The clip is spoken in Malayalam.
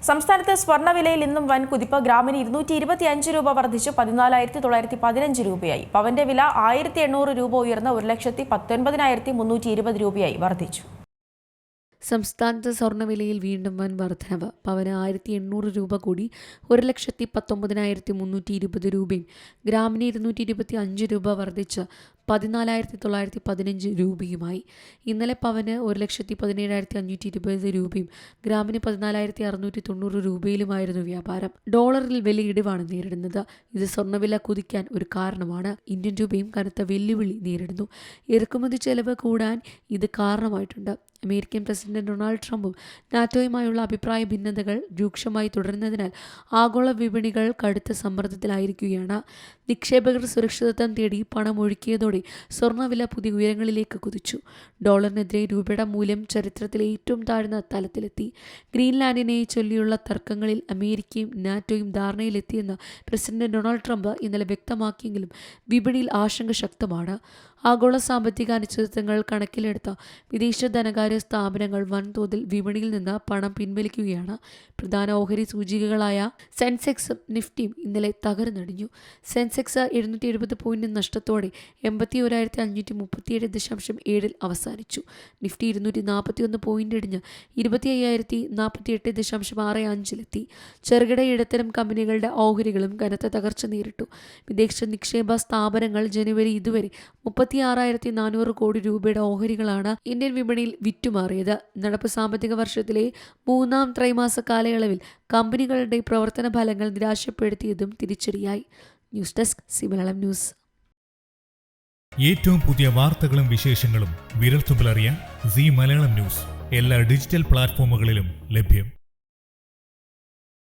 സംസ്ഥാനത്ത് സ്വർണ്ണവിലയിൽ ഇന്നും വൻ കുതിപ്പ്. ഗ്രാമിന് 225 രൂപ വർദ്ധിച്ച് 14,915 രൂപയായി. പവന്റെ വില 1,800 രൂപ ഉയർന്ന് 1,19,320 രൂപയായി വർദ്ധിച്ചു. സംസ്ഥാനത്ത് സ്വർണ്ണവിലയിൽ വീണ്ടും വൻ വർധനവ്. പവന് 1,800 രൂപ കൂടി 1,19,320 രൂപയും ഗ്രാമിന് 225 രൂപ വർദ്ധിച്ച് 14,915 രൂപയുമായി. ഇന്നലെ പവന് 1,17,520 രൂപയും ഗ്രാമിന് 14,690 രൂപയിലുമായിരുന്നു വ്യാപാരം. ഡോളറിൽ വലിയ ഇടിവാണ് നേരിടുന്നത്. ഇത് സ്വർണ്ണവില കുതിക്കാൻ ഒരു കാരണമാണ്. ഇന്ത്യൻ രൂപയും കനത്ത വെല്ലുവിളി നേരിടുന്നു. ഇറക്കുമതി ചെലവ് കൂടാൻ ഇത് കാരണമായിട്ടുണ്ട്. അമേരിക്കൻ പ്രസിഡന്റ് ഡൊണാൾഡ് ട്രംപും നാറ്റോയുമായുള്ള അഭിപ്രായ ഭിന്നതകൾ രൂക്ഷമായി തുടരുന്നതിനാൽ ആഗോള വിപണികൾ കടുത്ത സമ്മർദ്ദത്തിലായിരിക്കുകയാണ്. നിക്ഷേപകർ സുരക്ഷിതത്വം തേടി പണം ഒഴുക്കിയതോടെ സ്വർണ്ണവില പുതിയ ഉയരങ്ങളിലേക്ക് കുതിച്ചു. ഡോളറിനെതിരെ രൂപയുടെ മൂല്യം ചരിത്രത്തിലെ ഏറ്റവും താഴ്ന്ന തലത്തിലെത്തി. ഗ്രീൻലാൻഡിനെ ചൊല്ലിയുള്ള തർക്കങ്ങളിൽ അമേരിക്കയും നാറ്റോയും ധാരണയിലെത്തിയെന്ന് പ്രസിഡന്റ് ഡൊണാൾഡ് ട്രംപ് ഇന്നലെ വ്യക്തമാക്കിയെങ്കിലും വിപണിയിൽ ആശങ്ക ശക്തമാണ്. ആഗോള സാമ്പത്തിക അനിശ്ചിതത്വങ്ങൾ കണക്കിലെടുത്ത വിദേശ ധനകാര്യ സ്ഥാപനങ്ങൾ വൻതോതിൽ വിപണിയിൽ നിന്ന് പണം പിൻവലിക്കുകയാണ്. പ്രധാന ഓഹരി സൂചികകളായ സെൻസെക്സും നിഫ്റ്റിയും ഇന്നലെ തകർന്നടിഞ്ഞു. സെൻസെക്സ് 770 പോയിന്റ് നഷ്ടത്തോടെ 81,537.7 അവസാനിച്ചു. നിഫ്റ്റി 241 പോയിന്റ് ഇടിഞ്ഞ് 25,048.65 ചെറുകിട ഇടത്തരം കമ്പനികളുടെ ഓഹരികളും കനത്ത തകർച്ച നേരിട്ടു. വിദേശ നിക്ഷേപ സ്ഥാപനങ്ങൾ ജനുവരി ഇതുവരെ 36,400 കോടി രൂപയുടെ ഓഹരികളാണ് ഇന്ത്യൻ വിപണിയിൽ വിറ്റുമാറിയത്. നടപ്പ് സാമ്പത്തിക വർഷത്തിലെ 3-ാം ത്രൈമാസ കാലയളവിൽ കമ്പനികളുടെ പ്രവർത്തന ഫലങ്ങൾ നിരാശപ്പെടുത്തിയതും തിരിച്ചടിയായി. News desk C Malayalam news. ഏറ്റവും പുതിയ വാർത്തകളും വിശേഷങ്ങളും വിരൽത്തുമ്പിലറിയാൻ സി മലയാളം ന്യൂസ് എല്ലാ ഡിജിറ്റൽ പ്ലാറ്റ്ഫോമുകളിലും ലഭ്യം.